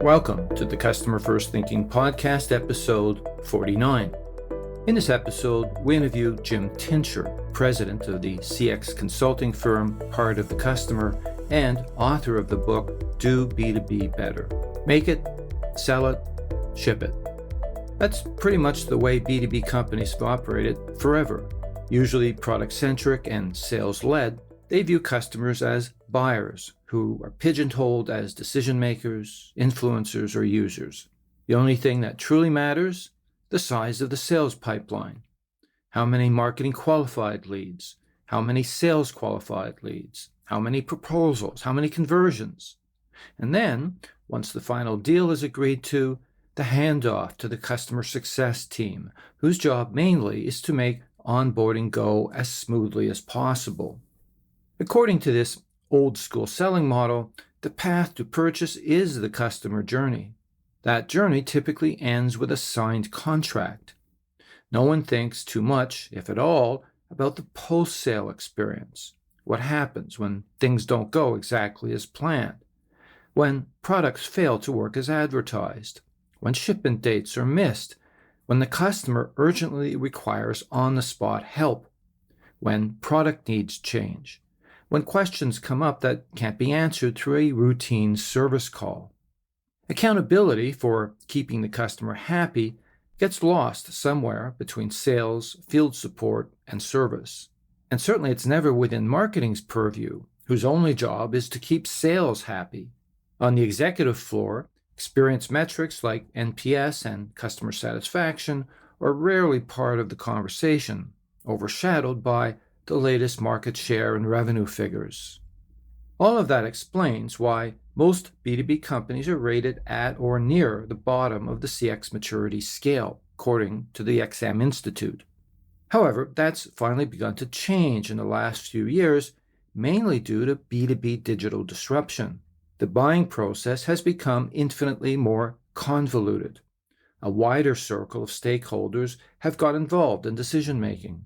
Welcome to the Customer First Thinking Podcast, episode 49. In this episode, we interview Jim Tincher, president of the CX consulting firm, Part of the Customer, and author of the book, Do B2B Better. Make it, sell it, ship it. That's pretty much the way B2B companies have operated forever. Usually product-centric and sales-led, they view customers as buyers who are pigeonholed as decision makers, influencers, or users. The only thing that truly matters, the size of the sales pipeline. How many marketing qualified leads? How many sales qualified leads? How many proposals? How many conversions? And then, once the final deal is agreed to, the handoff to the customer success team, whose job mainly is to make onboarding go as smoothly as possible. According to this old school selling model, the path to purchase is the customer journey. That journey typically ends with a signed contract. No one thinks too much, if at all, about the post-sale experience. What happens when things don't go exactly as planned? When products fail to work as advertised? When shipment dates are missed? When the customer urgently requires on-the-spot help? When product needs change? When questions come up that can't be answered through a routine service call? Accountability for keeping the customer happy gets lost somewhere between sales, field support, and service. And certainly it's never within marketing's purview, whose only job is to keep sales happy. On the executive floor, experience metrics like NPS and customer satisfaction are rarely part of the conversation, overshadowed by the latest market share and revenue figures. All of that explains why most B2B companies are rated at or near the bottom of the CX maturity scale, according to the XM Institute. However, that's finally begun to change in the last few years, mainly due to B2B digital disruption. The buying process has become infinitely more convoluted. A wider circle of stakeholders have got involved in decision-making.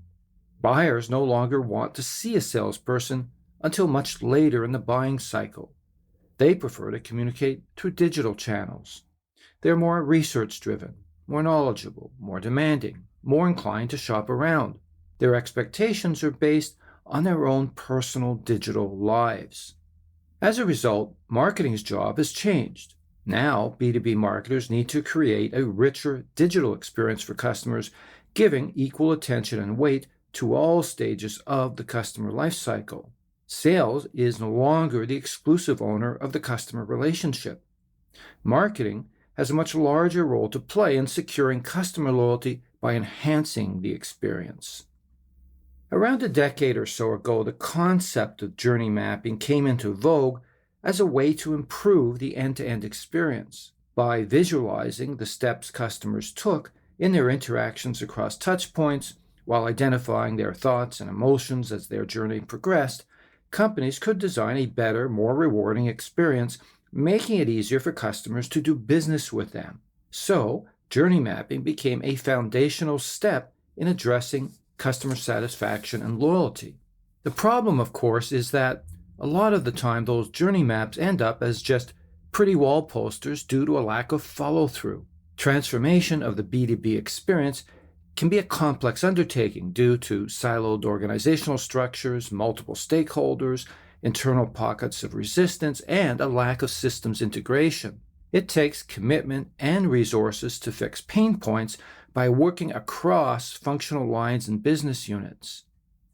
Buyers no longer want to see a salesperson until much later in the buying cycle. They prefer to communicate through digital channels. They're more research-driven, more knowledgeable, more demanding, more inclined to shop around. Their expectations are based on their own personal digital lives. As a result, marketing's job has changed. Now, B2B marketers need to create a richer digital experience for customers, giving equal attention and weight to all stages of the customer lifecycle. Sales is no longer the exclusive owner of the customer relationship. Marketing has a much larger role to play in securing customer loyalty by enhancing the experience. Around a decade or so ago, the concept of journey mapping came into vogue as a way to improve the end-to-end experience by visualizing the steps customers took in their interactions across touchpoints. While identifying their thoughts and emotions as their journey progressed, companies could design a better, more rewarding experience, making it easier for customers to do business with them. So, journey mapping became a foundational step in addressing customer satisfaction and loyalty. The problem, of course, is that a lot of the time those journey maps end up as just pretty wall posters due to a lack of follow-through. Transformation of the B2B experience can be a complex undertaking due to siloed organizational structures, multiple stakeholders, internal pockets of resistance, and a lack of systems integration. It takes commitment and resources to fix pain points by working across functional lines and business units.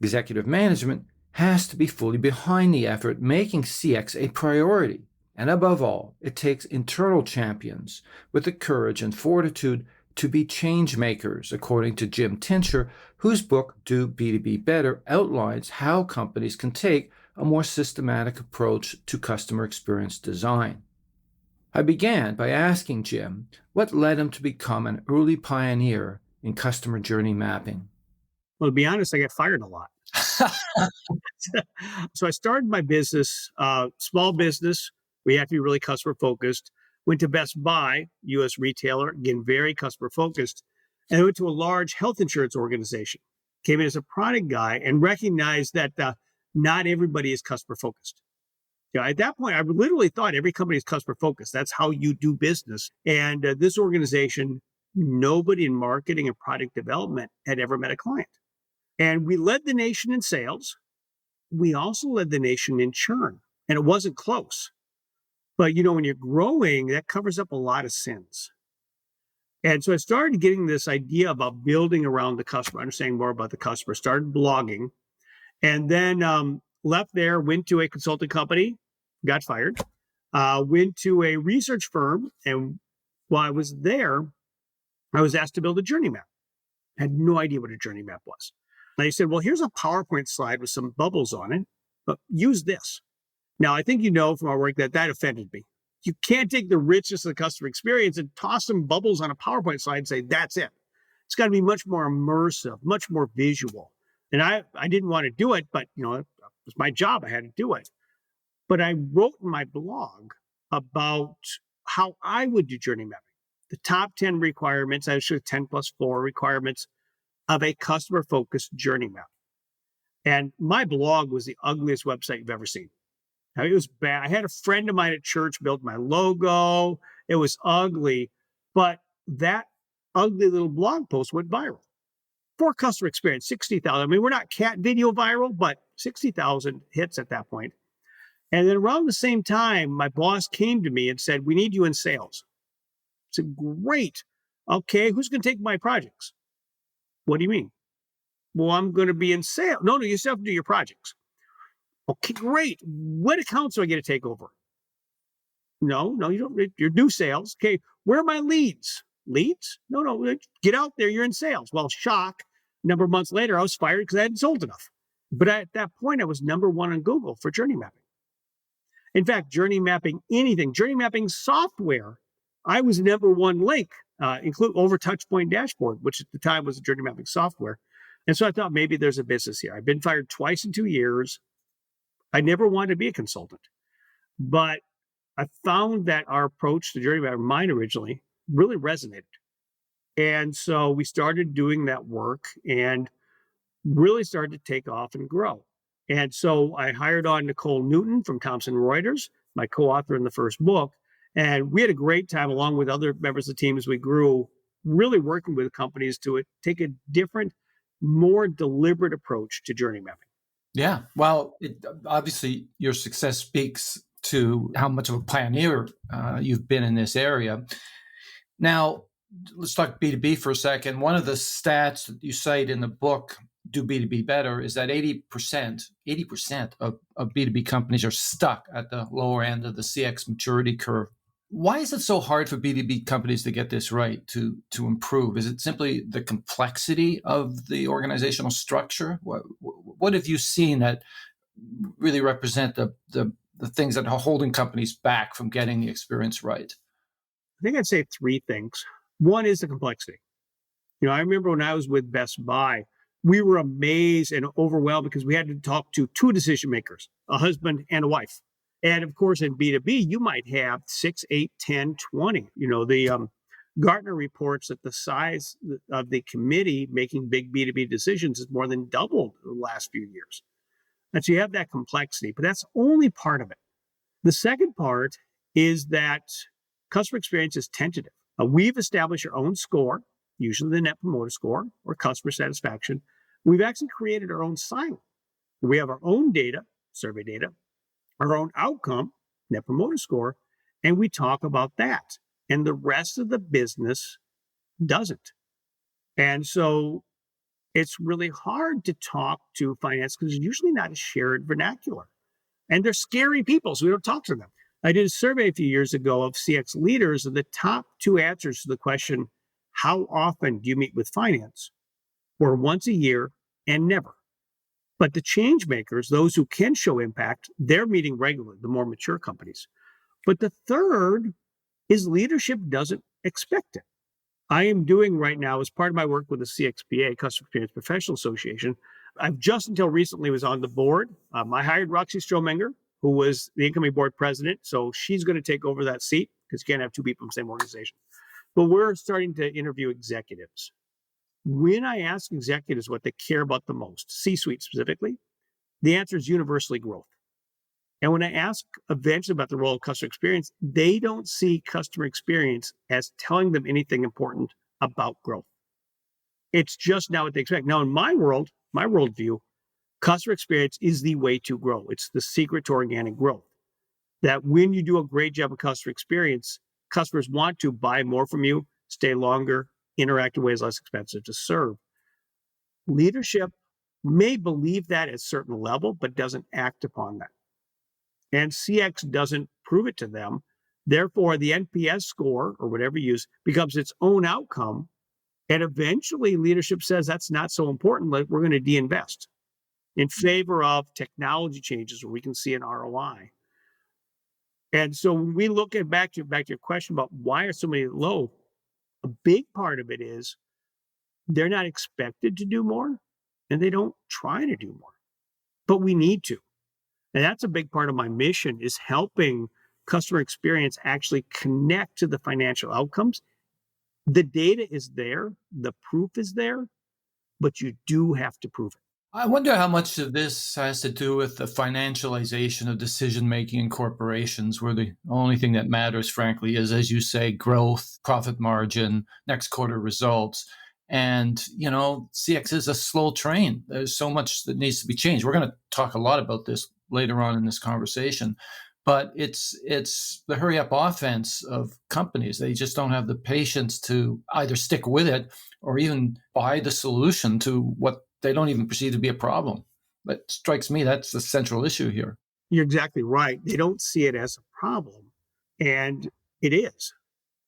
Executive management has to be fully behind the effort, making CX a priority. And above all, it takes internal champions with the courage and fortitude to be change makers, according to Jim Tincher, whose book, Do B2B Better, outlines how companies can take a more systematic approach to customer experience design. I began by asking Jim what led him to become an early pioneer in customer journey mapping. Well, to be honest, I got fired a lot. So I started my business, small business. We have to be really customer focused. Went to Best Buy, U.S. retailer, again, very customer focused. And I went to a large health insurance organization. Came in as a product guy and recognized that not everybody is customer focused. At that point, I literally thought every company is customer focused. That's how you do business. And this organization, nobody in marketing and product development had ever met a client. And we led the nation in sales. We also led the nation in churn, and it wasn't close. But when you're growing, that covers up a lot of sins. And so I started getting this idea about building around the customer, understanding more about the customer, started blogging, and then left there, went to a consulting company, got fired, went to a research firm. And while I was there, I was asked to build a journey map. I had no idea what a journey map was. And they said, well, here's a PowerPoint slide with some bubbles on it, but use this. Now, I think from our work that offended me. You can't take the richness of the customer experience and toss some bubbles on a PowerPoint slide and say, that's it. It's got to be much more immersive, much more visual. And I didn't want to do it, but it was my job. I had to do it. But I wrote in my blog about how I would do journey mapping. The top 10 requirements, actually 10 plus 4 requirements of a customer-focused journey map. And my blog was the ugliest website you've ever seen. Now, it was bad. I had a friend of mine at church build my logo. It was ugly, but that ugly little blog post went viral. For customer experience, 60,000. I mean, we're not cat video viral, but 60,000 hits at that point. And then around the same time, my boss came to me and said, we need you in sales. I said, great. Okay, who's going to take my projects? What do you mean? Well, I'm going to be in sales. No, you still have to do your projects. Okay, great. What accounts do I get to take over? No, you don't. You're new sales. Okay, where are my leads? Leads? No, get out there. You're in sales. Well, shock. A number of months later, I was fired because I hadn't sold enough. But at that point, I was number one on Google for journey mapping. In fact, journey mapping software, I was number one link, include over Touchpoint Dashboard, which at the time was a journey mapping software. And so I thought maybe there's a business here. I've been fired twice in 2 years. I never wanted to be a consultant, but I found that our approach to journey mapping, mine originally, really resonated. And so we started doing that work and really started to take off and grow. And so I hired on Nicole Newton from Thomson Reuters, my co-author in the first book. And we had a great time along with other members of the team as we grew, really working with companies to take a different, more deliberate approach to journey mapping. Yeah. Well, obviously your success speaks to how much of a pioneer you've been in this area. Now, let's talk B2B for a second. One of the stats that you cite in the book, Do B2B Better, is that 80% of B2B companies are stuck at the lower end of the CX maturity curve. Why is it so hard for B2B companies to get this right, to improve? Is it simply the complexity of the organizational structure? What have you seen that really represent the things that are holding companies back from getting the experience right? I think I'd say 3 things. One is the complexity. I remember when I was with Best Buy, we were amazed and overwhelmed because we had to talk to 2 decision makers, a husband and a wife. And of course, in B2B, you might have 6, 8, 10, 20. The Gartner reports that the size of the committee making big B2B decisions has more than doubled in the last few years. And so you have that complexity, but that's only part of it. The second part is that customer experience is tentative. We've established our own score, usually the Net Promoter Score or customer satisfaction. We've actually created our own silo. We have our own data, survey data, our own outcome, Net Promoter Score, and we talk about that. And the rest of the business doesn't. And so it's really hard to talk to finance because it's usually not a shared vernacular. And they're scary people, so we don't talk to them. I did a survey a few years ago of CX leaders, and the top 2 answers to the question, how often do you meet with finance, were once a year and never. But the change makers, those who can show impact, they're meeting regularly, the more mature companies. But the third is leadership doesn't expect it. I am doing right now, as part of my work with the CXPA, Customer Experience Professional Association, I've just until recently was on the board. I hired Roxy Strohmenger, who was the incoming board president. So she's going to take over that seat because you can't have 2 people in the same organization. But we're starting to interview executives. When I ask executives what they care about the most, C-suite specifically, the answer is universally growth. And when I ask eventually about the role of customer experience, they don't see customer experience as telling them anything important about growth. It's just not what they expect. Now, in my world, my worldview, customer experience is the way to grow. It's the secret to organic growth. That when you do a great job of customer experience, customers want to buy more from you, stay longer, interact in ways less expensive to serve. Leadership may believe that at a certain level, but doesn't act upon that. And CX doesn't prove it to them. Therefore, the NPS score or whatever you use becomes its own outcome. And eventually, leadership says that's not so important. Like we're going to de-invest in favor of technology changes where we can see an ROI. And so when we look at back to your question about why are so many low, a big part of it is they're not expected to do more and they don't try to do more. But we need to. And that's a big part of my mission is helping customer experience actually connect to the financial outcomes. The data is there, the proof is there, but you do have to prove it. I wonder how much of this has to do with the financialization of decision making in corporations, where the only thing that matters, frankly, is, as you say, growth, profit margin, next quarter results. And, CX is a slow train. There's so much that needs to be changed. We're going to talk a lot about this later on in this conversation. But it's the hurry up offense of companies. They just don't have the patience to either stick with it or even buy the solution to what they don't even perceive to be a problem. That strikes me that's the central issue here. You're exactly right. They don't see it as a problem, and it is.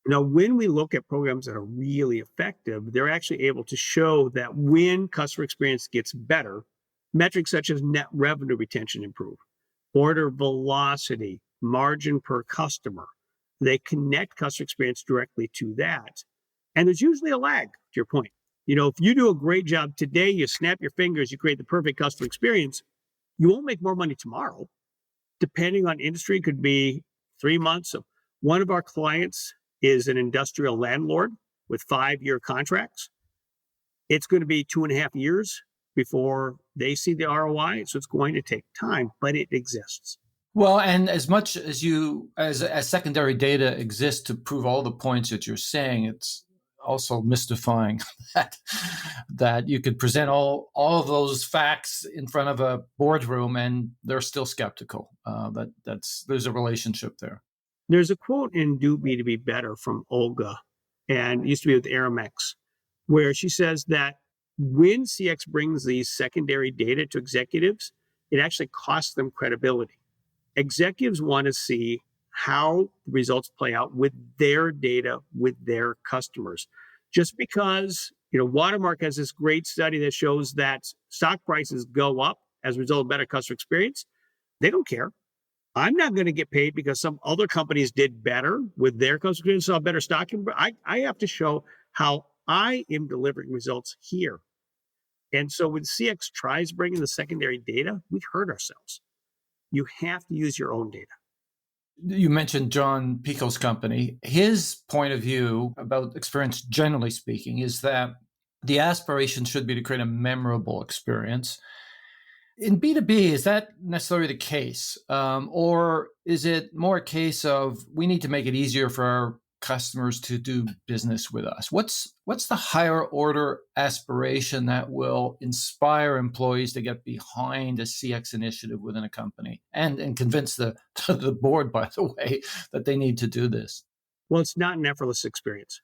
When we look at programs that are really effective, they're actually able to show that when customer experience gets better, metrics such as net revenue retention improve, order velocity, margin per customer, they connect customer experience directly to that. And there's usually a lag, to your point. If you do a great job today, you snap your fingers, you create the perfect customer experience, you won't make more money tomorrow. Depending on industry, could be 3 months. One of our clients is an industrial landlord with 5-year contracts. It's going to be 2.5 years before they see the ROI. So it's going to take time, but it exists. Well, and as much as as secondary data exists to prove all the points that you're saying, it's also mystifying that you could present all of those facts in front of a boardroom and they're still skeptical. There's a relationship there. There's a quote in Do B2B Better from Olga, and it used to be with Aramex, where she says that when CX brings these secondary data to executives, it actually costs them credibility. Executives want to see how the results play out with their data, with their customers. Just because, Watermark has this great study that shows that stock prices go up as a result of better customer experience, they don't care. I'm not going to get paid because some other companies did better with their customer experience, saw better stock. I have to show how I am delivering results here. And so when CX tries bringing the secondary data, we hurt ourselves. You have to use your own data. You mentioned John Pico's company. His point of view about experience, generally speaking, is that the aspiration should be to create a memorable experience. In B2B, is that necessarily the case? Or is it more a case of we need to make it easier for our customers to do business with us? What's the higher order aspiration that will inspire employees to get behind a CX initiative within a company and convince the board, by the way, that they need to do this? Well, it's not an effortless experience.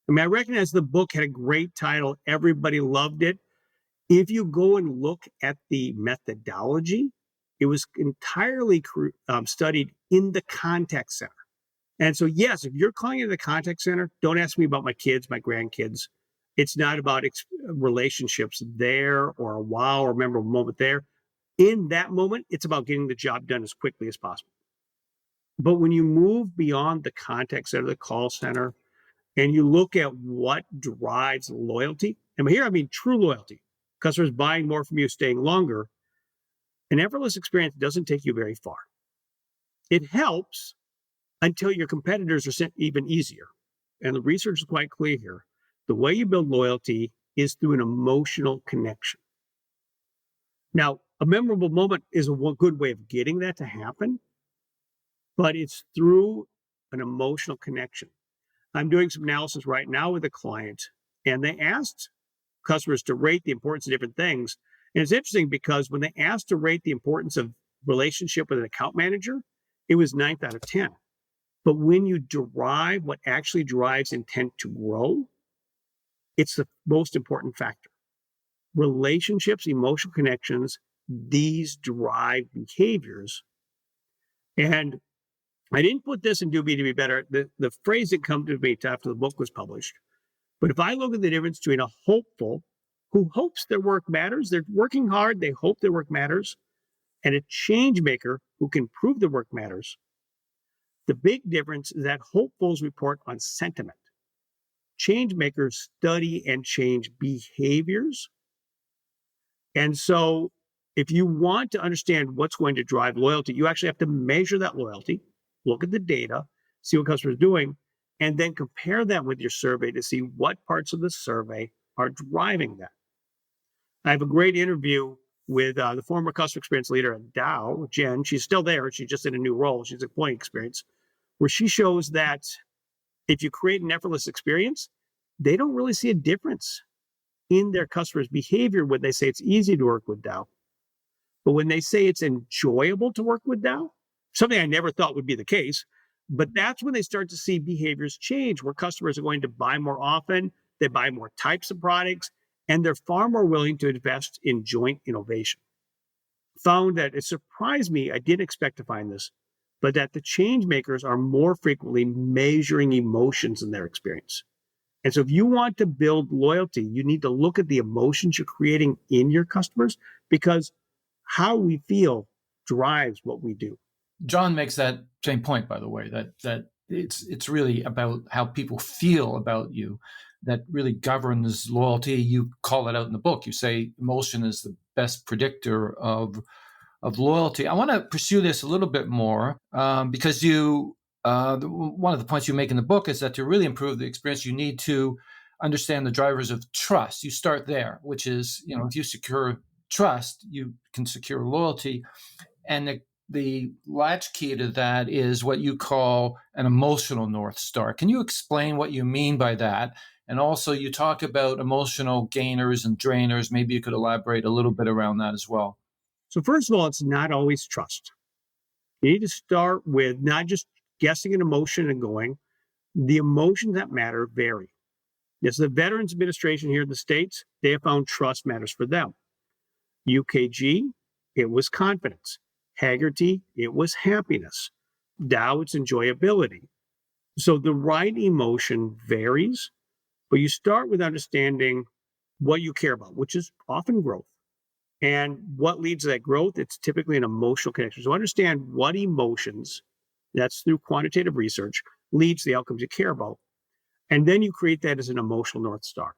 I recognize the book had a great title. Everybody loved it. If you go and look at the methodology, it was entirely studied in the contact center. And so, yes, if you're calling in the contact center, don't ask me about my kids, my grandkids. It's not about relationships there or a wow or memorable moment there. In that moment, it's about getting the job done as quickly as possible. But when you move beyond the contact center, the call center, and you look at what drives loyalty, and here I mean true loyalty, customers buying more from you, staying longer, an effortless experience doesn't take you very far. It helps until your competitors are sent even easier. And the research is quite clear here. The way you build loyalty is through an emotional connection. Now, a memorable moment is a good way of getting that to happen, but it's through an emotional connection. I'm doing some analysis right now with a client, and they asked customers to rate the importance of different things. And it's interesting because when they asked to rate the importance of relationship with an account manager, it was 9th out of 10. But when you derive what actually drives intent to grow, it's the most important factor. Relationships, emotional connections, these drive behaviors. And I didn't put this in Do B2B Better. The phrase that comes to me after the book was published. But if I look at the difference between a hopeful who hopes their work matters, they're working hard, they hope their work matters, and a change maker who can prove their work matters, the big difference is that hopefuls report on sentiment. Change makers study and change behaviors. And so if you want to understand what's going to drive loyalty, you actually have to measure that loyalty, look at the data, see what customers are doing, and then compare that with your survey to see what parts of the survey are driving that. I have a great interview with the former customer experience leader at Dow, Jen. She's still there. She's just in a new role. She's employee experience, where she shows that if you create an effortless experience, they don't really see a difference in their customers' behavior when they say it's easy to work with Dow. But when they say it's enjoyable to work with Dow, something I never thought would be the case, but that's when they start to see behaviors change, where customers are going to buy more often, they buy more types of products, and they're far more willing to invest in joint innovation. Found that it surprised me, I didn't expect to find this, but that the change makers are more frequently measuring emotions in their experience. And so if you want to build loyalty, you need to look at the emotions you're creating in your customers, because how we feel drives what we do. John makes that same point, by the way, that it's really about how people feel about you that really governs loyalty. You call it out in the book. You say emotion is the best predictor of loyalty. I want to pursue this a little bit more because one of the points you make in the book is that to really improve the experience, you need to understand the drivers of trust. You start there, which is, if you secure trust, you can secure loyalty. And the latchkey to that is what you call an emotional North Star. Can you explain what you mean by that? And also, you talk about emotional gainers and drainers. Maybe you could elaborate a little bit around that as well. So first of all, it's not always trust. You need to start with not just guessing an emotion and going. The emotions that matter vary. Yes, the Veterans Administration here in the States, they have found trust matters for them. UKG, it was confidence. Haggerty, it was happiness. Dow, it's enjoyability. So the right emotion varies, but you start with understanding what you care about, which is often growth. And what leads to that growth? It's typically an emotional connection. So understand what emotions, that's through quantitative research, leads to the outcomes you care about. And then you create that as an emotional North Star,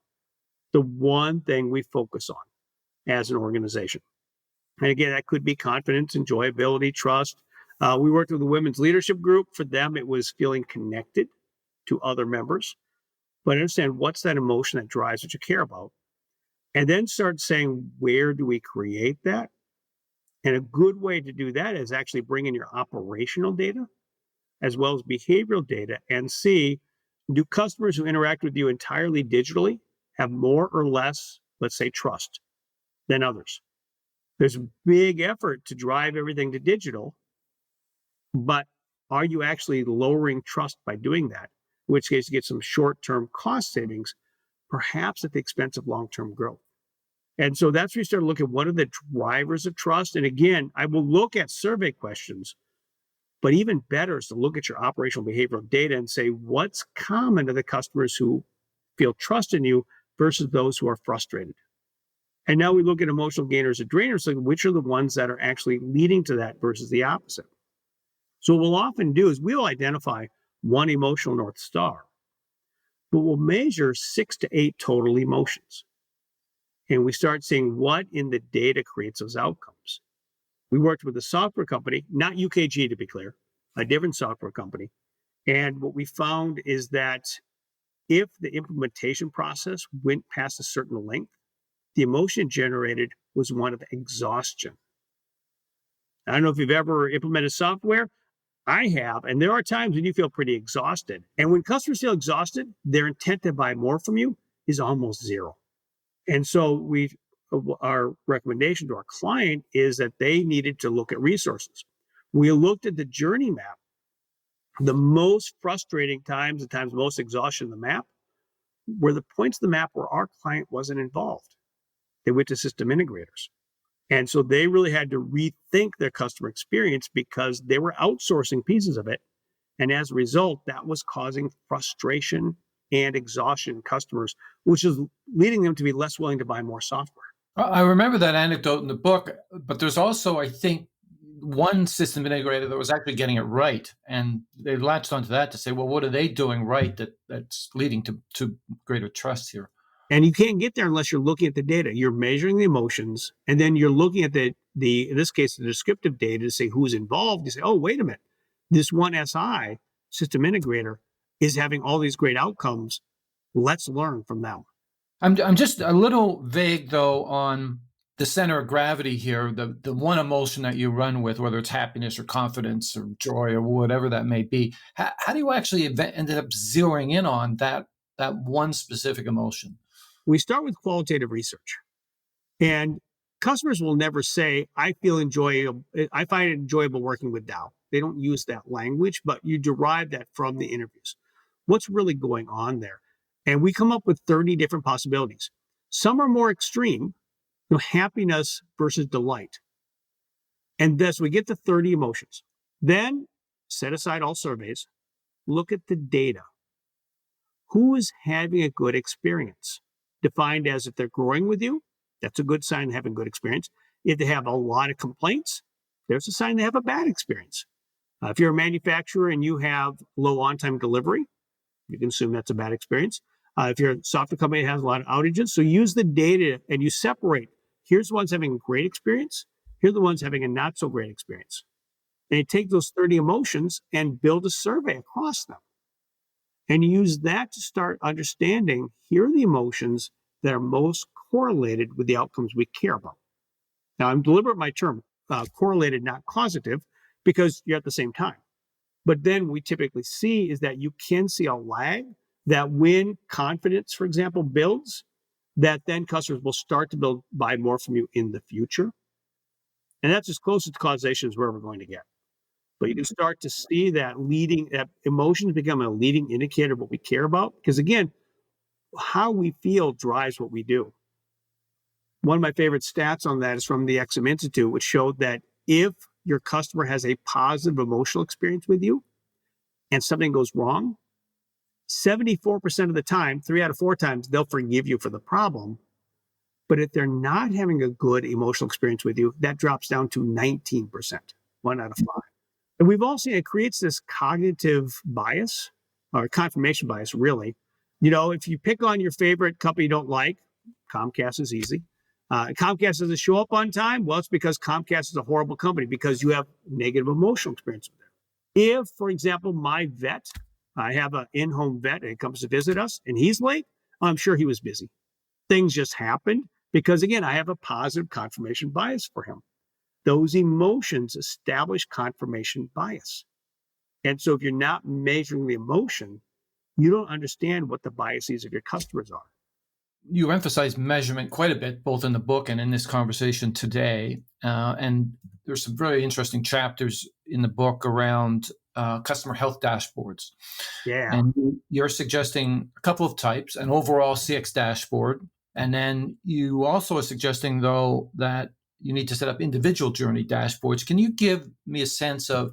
the one thing we focus on as an organization. And again, that could be confidence, enjoyability, trust. We worked with the women's leadership group. For them, it was feeling connected to other members. But understand what's that emotion that drives what you care about. And then start saying, where do we create that? And a good way to do that is actually bring in your operational data as well as behavioral data and see, do customers who interact with you entirely digitally have more or less, let's say, trust than others? There's a big effort to drive everything to digital, but are you actually lowering trust by doing that? In which case, you get some short-term cost savings, perhaps at the expense of long-term growth. And so that's where you start to look at what are the drivers of trust. And again, I will look at survey questions, but even better is to look at your operational behavioral data and say, what's common to the customers who feel trust in you versus those who are frustrated? And now we look at emotional gainers and drainers, like which are the ones that are actually leading to that versus the opposite. So what we'll often do is we'll identify one emotional North Star, but we'll measure 6 to 8 total emotions. And we start seeing what in the data creates those outcomes. We worked with a software company, not UKG to be clear, a different software company. And what we found is that if the implementation process went past a certain length, the emotion generated was one of exhaustion. I don't know if you've ever implemented software. I have, and there are times when you feel pretty exhausted. And when customers feel exhausted, their intent to buy more from you is almost zero. And so our recommendation to our client is that they needed to look at resources. We looked at the journey map. The most frustrating times, the times most exhaustion of the map, were the points of the map where our client wasn't involved. They went to system integrators. And so they really had to rethink their customer experience because they were outsourcing pieces of it. And as a result, that was causing frustration and exhaustion in customers, which is leading them to be less willing to buy more software. I remember that anecdote in the book, but there's also, I think, one system integrator that was actually getting it right, and they latched onto that to say, well, what are they doing right that's leading to greater trust here? And you can't get there unless you're looking at the data. You're measuring the emotions, and then you're looking at the in this case, the descriptive data to say who's involved. You say, oh, wait a minute, this one SI system integrator is having all these great outcomes. Let's learn from them. I'm just a little vague though on the center of gravity here, the one emotion that you run with, whether it's happiness or confidence or joy or whatever that may be. How do you actually ended up zeroing in on that one specific emotion? We start with qualitative research, and customers will never say, I find it enjoyable working with Dow. They don't use that language, but you derive that from the interviews. What's really going on there? And we come up with 30 different possibilities. Some are more extreme, happiness versus delight. And thus we get to 30 emotions. Then set aside all surveys, look at the data. Who is having a good experience? Defined as if they're growing with you, that's a good sign of having good experience. If they have a lot of complaints, there's a sign they have a bad experience. If you're a manufacturer and you have low on-time delivery, you can assume that's a bad experience. If you're a software company that has a lot of outages, so use the data and you separate. Here's the ones having a great experience. Here are the ones having a not so great experience. And you take those 30 emotions and build a survey across them. And you use that to start understanding, here are the emotions that are most correlated with the outcomes we care about. Now, I'm deliberate my term, correlated, not causative, because you're at the same time. But then we typically see is that you can see a lag that when confidence, for example, builds, that then customers will start to buy more from you in the future. And that's as close to causation as we're ever going to get. But you can start to see that emotions become a leading indicator of what we care about. Because again, how we feel drives what we do. One of my favorite stats on that is from the XM Institute, which showed that if your customer has a positive emotional experience with you and something goes wrong, 74% of the time, 3 out of 4 times, they'll forgive you for the problem. But if they're not having a good emotional experience with you, that drops down to 19%, 1 out of 5. And we've all seen it creates this cognitive bias or confirmation bias, really. If you pick on your favorite company you don't like, Comcast is easy. Comcast doesn't show up on time. Well, it's because Comcast is a horrible company because you have negative emotional experience with them. If, for example, my vet, I have an in-home vet and he comes to visit us and he's late, I'm sure he was busy. Things just happened because, again, I have a positive confirmation bias for him. Those emotions establish confirmation bias. And so if you're not measuring the emotion, you don't understand what the biases of your customers are. You emphasize measurement quite a bit, both in the book and in this conversation today. And there's some very interesting chapters in the book around customer health dashboards. Yeah. And you're suggesting a couple of types, an overall CX dashboard. And then you also are suggesting, though, that you need to set up individual journey dashboards. Can you give me a sense of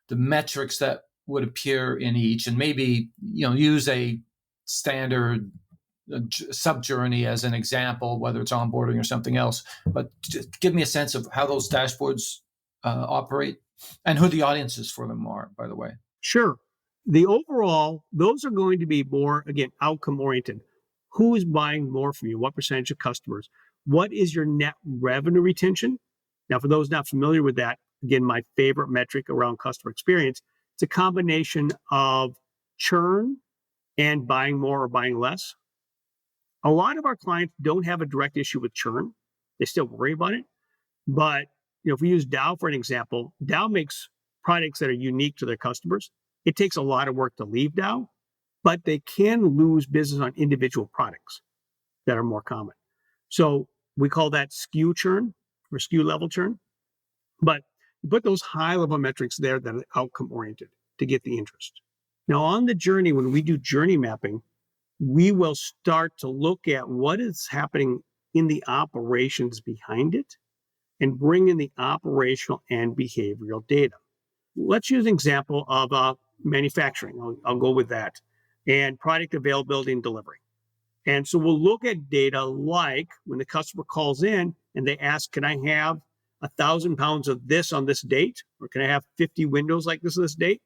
the metrics that would appear in each, and maybe use a standard sub journey as an example, whether it's onboarding or something else? But just give me a sense of how those dashboards operate and who the audiences for them are, by the way. Sure. The overall, those are going to be more, again, outcome oriented. Who is buying more from you? What percentage of customers? What is your net revenue retention? Now, for those not familiar with that, again, my favorite metric around customer experience, it's a combination of churn and buying more or buying less. A lot of our clients don't have a direct issue with churn. They still worry about it. But if we use Dow for an example, Dow makes products that are unique to their customers. It takes a lot of work to leave Dow, but they can lose business on individual products that are more common. So we call that SKU churn or SKU level churn. But you put those high level metrics there that are outcome oriented to get the interest. Now, on the journey, when we do journey mapping, we will start to look at what is happening in the operations behind it and bring in the operational and behavioral data. Let's use an example of manufacturing. I'll go with that, and product availability and delivery. And so we'll look at data like when the customer calls in and they ask, can I have 1,000 pounds of this on this date? Or can I have 50 windows like this on this date?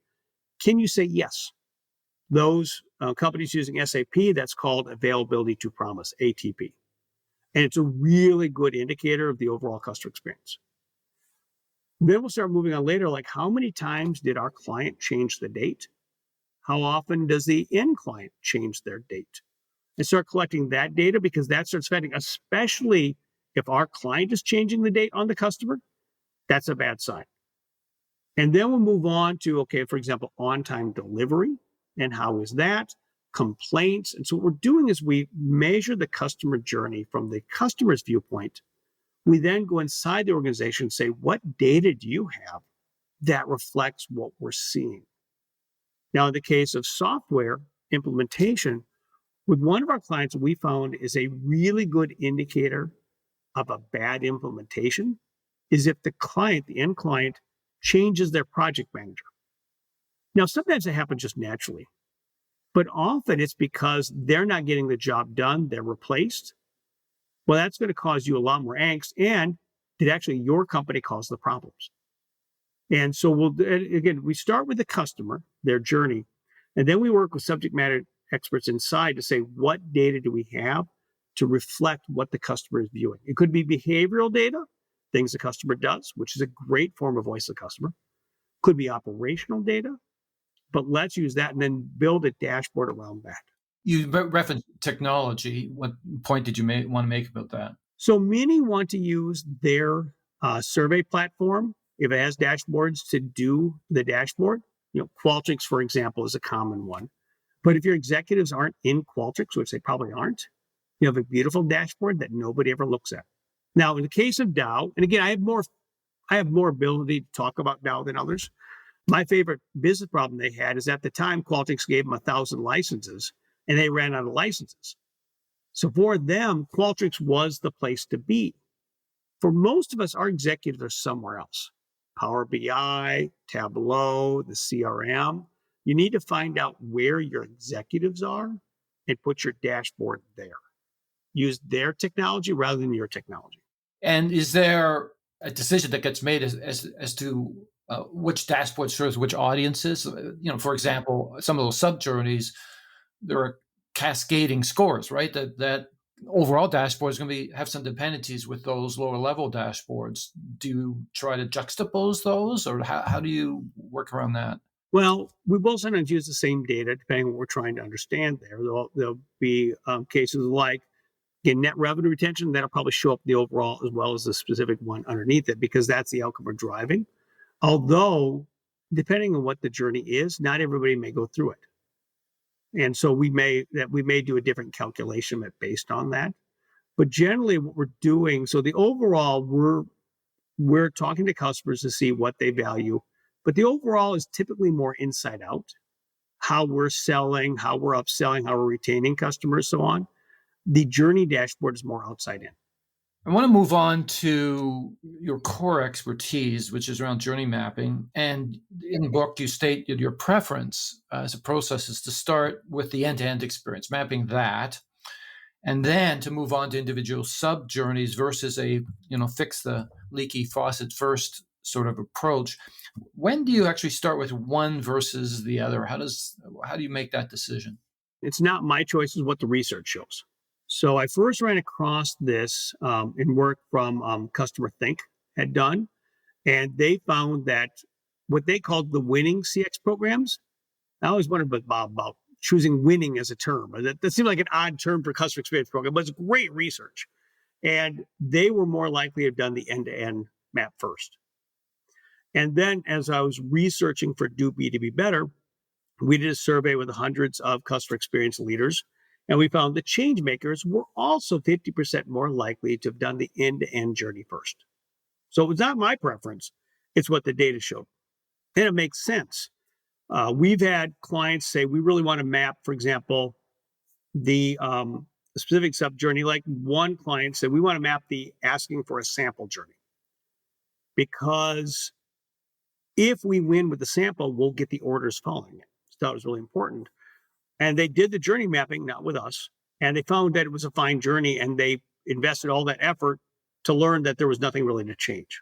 Can you say yes? Those companies using SAP, that's called availability to promise, ATP. And it's a really good indicator of the overall customer experience. Then we'll start moving on later, like how many times did our client change the date? How often does the end client change their date? And start collecting that data because that starts affecting, especially if our client is changing the date on the customer, that's a bad sign. And then we'll move on to, okay, for example, on-time delivery. And how is that? Complaints. And so what we're doing is we measure the customer journey from the customer's viewpoint. We then go inside the organization and say, what data do you have that reflects what we're seeing? Now, in the case of software implementation, with one of our clients, we found is a really good indicator of a bad implementation is if the client, the end client, changes their project manager. Now, sometimes it happens just naturally, but often it's because they're not getting the job done, they're replaced. Well, that's going to cause you a lot more angst, and did actually your company cause the problems? And so we start with the customer, their journey, and then we work with subject matter experts inside to say, what data do we have to reflect what the customer is viewing? It could be behavioral data, things the customer does, which is a great form of voice of the customer. Could be operational data, but let's use that and then build a dashboard around that. You referenced technology. What point did you want to make about that? So many want to use their survey platform, if it has dashboards, to do the dashboard. Qualtrics, for example, is a common one. But if your executives aren't in Qualtrics, which they probably aren't, you have a beautiful dashboard that nobody ever looks at. Now, in the case of Dow, and again, I have more ability to talk about Dow than others. My favorite business problem they had is at the time, Qualtrics gave them 1,000 licenses, and they ran out of licenses. So for them, Qualtrics was the place to be. For most of us, our executives are somewhere else. Power BI, Tableau, the CRM. You need to find out where your executives are and put your dashboard there. Use their technology rather than your technology. And is there a decision that gets made as to which dashboard serves which audiences? For example, some of those sub journeys, there are cascading scores, right? That overall dashboard is going to have some dependencies with those lower level dashboards. Do you try to juxtapose those, or how do you work around that? Well, we both sometimes use the same data depending on what we're trying to understand there. There'll be cases like, again, net revenue retention, that'll probably show up the overall as well as the specific one underneath it, because that's the outcome we're driving. Although, depending on what the journey is, not everybody may go through it. And so we may do a different calculation based on that. But generally what we're doing, so the overall, we're talking to customers to see what they value, but the overall is typically more inside out, how we're selling, how we're upselling, how we're retaining customers, so on. The journey dashboard is more outside in. I want to move on to your core expertise, which is around journey mapping. And in the book, you state that your preference as a process is to start with the end-to-end experience, mapping that, and then to move on to individual sub-journeys versus a, fix the leaky faucet first sort of approach. When do you actually start with one versus the other? How do you make that decision? It's not my choice, it's what the research shows. So I first ran across this in work from Customer Think had done, and they found that what they called the winning CX programs. I always wondered about choosing winning as a term. That seemed like an odd term for customer experience program, but it's great research. And they were more likely to have done the end-to-end map first. And then as I was researching for Do B2B Better, we did a survey with hundreds of customer experience leaders, and we found that change makers were also 50% more likely to have done the end-to-end journey first. So it was not my preference. It's what the data showed. And it makes sense. We've had clients say, we really want to map, for example, the specific sub journey. Like one client said, we want to map the asking for a sample journey, because if we win with the sample, we'll get the orders following it. So that was really important. And they did the journey mapping, not with us, and they found that it was a fine journey, and they invested all that effort to learn that there was nothing really to change.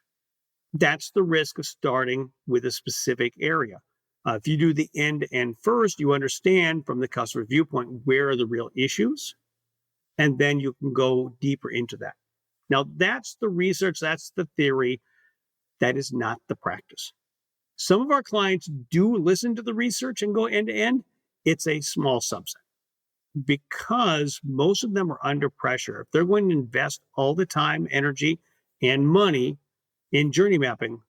That's the risk of starting with a specific area. If you do the end-to-end first, you understand from the customer viewpoint where are the real issues, and then you can go deeper into that. Now, that's the research, that's the theory. That is not the practice. Some of our clients do listen to the research and go end-to-end. It's a small subset, because most of them are under pressure. If they're going to invest all the time, energy, and money in journey mapping,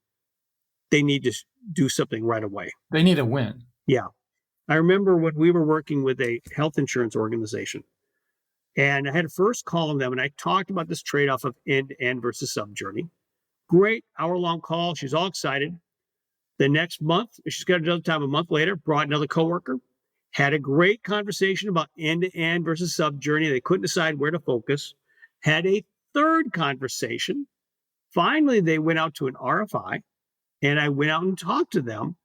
they need to do something right away. They need a win. Yeah. I remember when we were working with a health insurance organization, and I had to first call them, and I talked about this trade-off of end-to-end versus sub-journey. Great hour-long call. She's all excited. The next month, she's got another time a month later, brought another coworker, had a great conversation about end-to-end versus sub-journey. They couldn't decide where to focus. Had a third conversation. Finally, they went out to an RFI, and I went out and talked to them,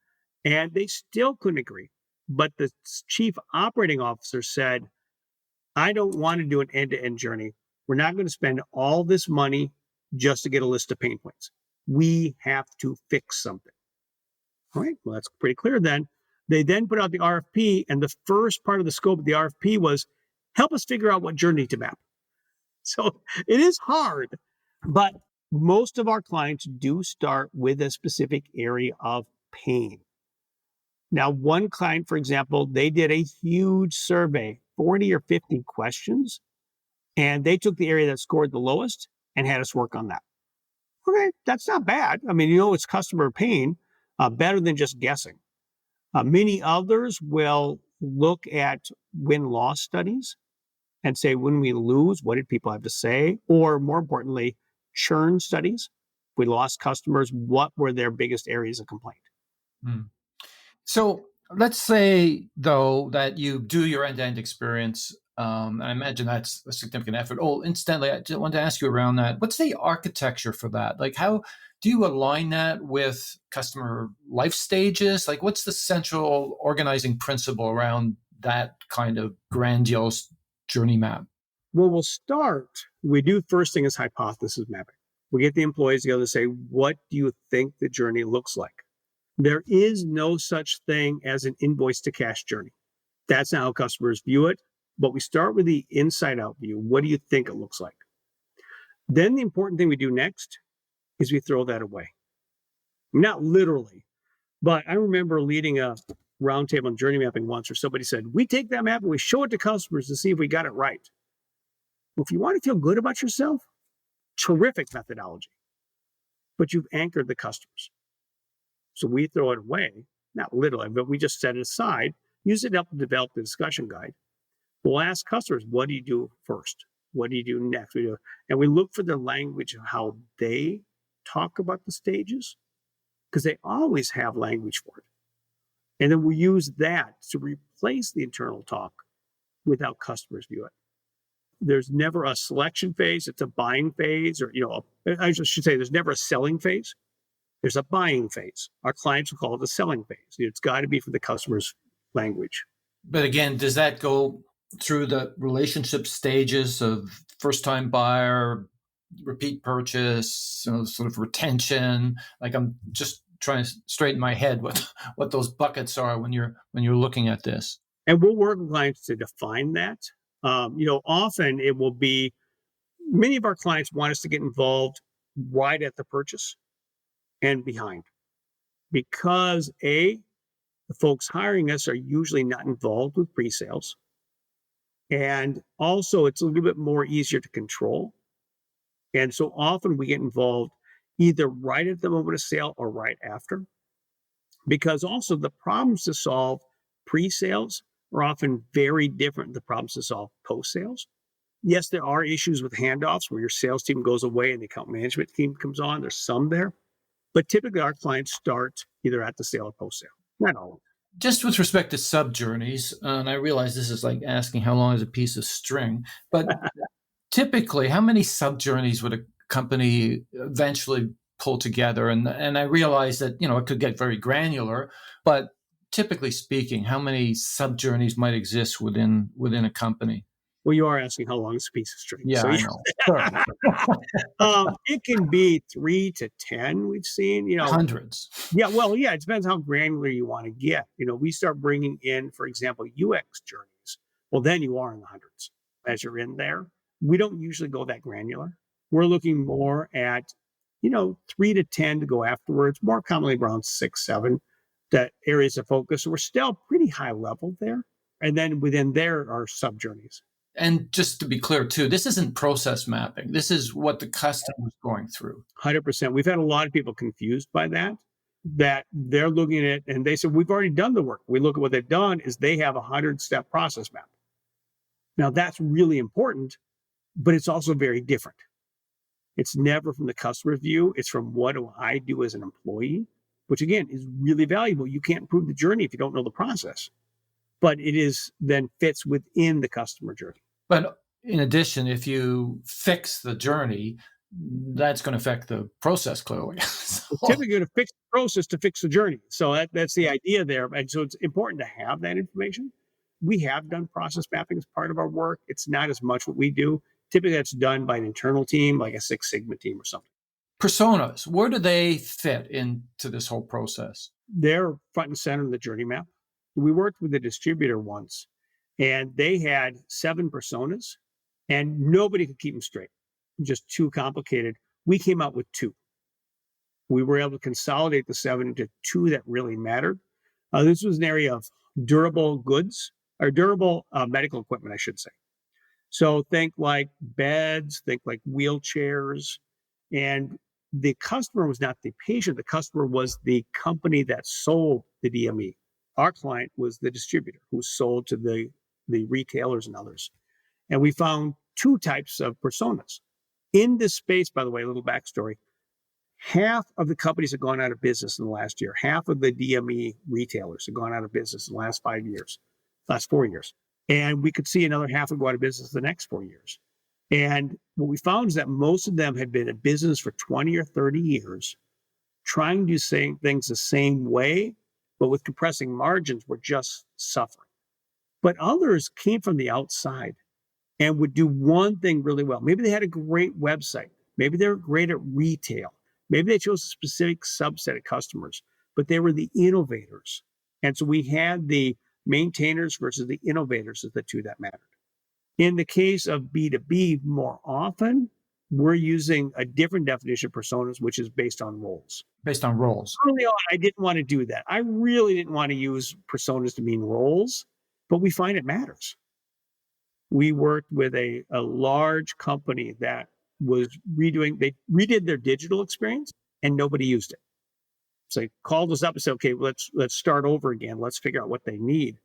and they still couldn't agree. But the chief operating officer said, I don't want to do an end-to-end journey. We're not going to spend all this money just to get a list of pain points. We have to fix something. All right, well, that's pretty clear then. They then put out the RFP, and the first part of the scope of the RFP was help us figure out what journey to map. So it is hard, but most of our clients do start with a specific area of pain. Now, one client, for example, they did a huge survey, 40 or 50 questions, and they took the area that scored the lowest and had us work on that. Okay, that's not bad. I mean, it's customer pain, better than just guessing. Many others will look at win-loss studies and say, when we lose, what did people have to say? Or more importantly, churn studies. We lost customers. What were their biggest areas of complaint? Hmm. So let's say, though, that you do your end-to-end experience. I imagine that's a significant effort. Oh, incidentally, I just wanted to ask you around that. What's the architecture for that? Like, how do you align that with customer life stages? Like, what's the central organizing principle around that kind of grandiose journey map? Well, we do first thing is hypothesis mapping. We get the employees together to say, what do you think the journey looks like? There is no such thing as an invoice to cash journey. That's not how customers view it. But we start with the inside out view. What do you think it looks like? Then the important thing we do next is we throw that away. Not literally, but I remember leading a roundtable on journey mapping once, where somebody said, we take that map and we show it to customers to see if we got it right. Well, if you want to feel good about yourself, terrific methodology, but you've anchored the customers. So we throw it away, not literally, but we just set it aside, use it to help develop the discussion guide. We'll ask customers, what do you do first? What do you do next? And we look for the language of how they talk about the stages, because they always have language for it. And then we use that to replace the internal talk with how customers view it. There's never a selection phase. It's a buying phase, or, I should say there's never a selling phase. There's a buying phase. Our clients will call it the selling phase. It's got to be for the customer's language. But again, does that go through the relationship stages of first-time buyer, repeat purchase, sort of retention? Like, I'm just trying to straighten my head what those buckets are when you're looking at this. And we'll work with clients to define that. Often it will be, many of our clients want us to get involved right at the purchase and behind, because the folks hiring us are usually not involved with pre-sales. And also it's a little bit more easier to control. And so often we get involved either right at the moment of sale or right after. Because also the problems to solve pre-sales are often very different than the problems to solve post-sales. Yes, there are issues with handoffs where your sales team goes away and the account management team comes on. There's some there, but typically our clients start either at the sale or post-sale. Not all. Just with respect to sub journeys, and I realize this is like asking how long is a piece of string, but typically, how many sub journeys would a company eventually pull together? And I realize that it could get very granular, but typically speaking, how many sub journeys might exist within a company? Well, you are asking how long is a piece of string. Yeah, So I know. Sure. it can be 3 to 10. We've seen, Hundreds. yeah, well, yeah, it depends how granular you want to get. We start bringing in, for example, UX journeys. Well, then you are in the hundreds as you're in there. We don't usually go that granular. We're looking more at, 3 to 10 to go afterwards, more commonly around 6, 7, that areas of focus. We're still pretty high level there. And then within there are sub journeys. And just to be clear, too, this isn't process mapping. This is what the customer is going through. 100%. We've had a lot of people confused by that they're looking at it and they said, we've already done the work. We look at what they've done is they have a 100-step process map. Now that's really important, but it's also very different. It's never from the customer view. It's from what do I do as an employee, which again is really valuable. You can't improve the journey if you don't know the process, but it is then fits within the customer journey. But in addition, if you fix the journey, that's going to affect the process clearly. Typically going to fix the process to fix the journey. So that's the idea there. And so it's important to have that information. We have done process mapping as part of our work. It's not as much what we do. Typically that's done by an internal team, like a Six Sigma team or something. Personas, where do they fit into this whole process? They're front and center in the journey map. We worked with a distributor once and they had 7 personas and nobody could keep them straight. Just too complicated. We came out with 2. We were able to consolidate the 7 into 2 that really mattered. This was an area of durable goods or durable medical equipment, I should say. So think like beds, think like wheelchairs. And the customer was not the patient. The customer was the company that sold the DME. Our client was the distributor who sold to the retailers and others. And we found 2 types of personas. In this space, by the way, a little backstory, half of the companies have gone out of business in the last year. Half of the DME retailers have gone out of business in the last 5 years, last 4 years. And we could see another half would go out of business the next 4 years. And what we found is that most of them had been in business for 20 or 30 years, trying to do things the same way, but with compressing margins, were just suffering. But others came from the outside and would do one thing really well. Maybe they had a great website. Maybe they were great at retail. Maybe they chose a specific subset of customers, but they were the innovators. And so we had the maintainers versus the innovators as the 2 that mattered. In the case of B2B, more often, we're using a different definition of personas, which is based on roles. Based on roles. Early on, I didn't want to do that. I really didn't want to use personas to mean roles, but we find it matters. We worked with a large company that was they redid their digital experience and nobody used it. So they called us up and said, okay, let's start over again. Let's figure out what they need.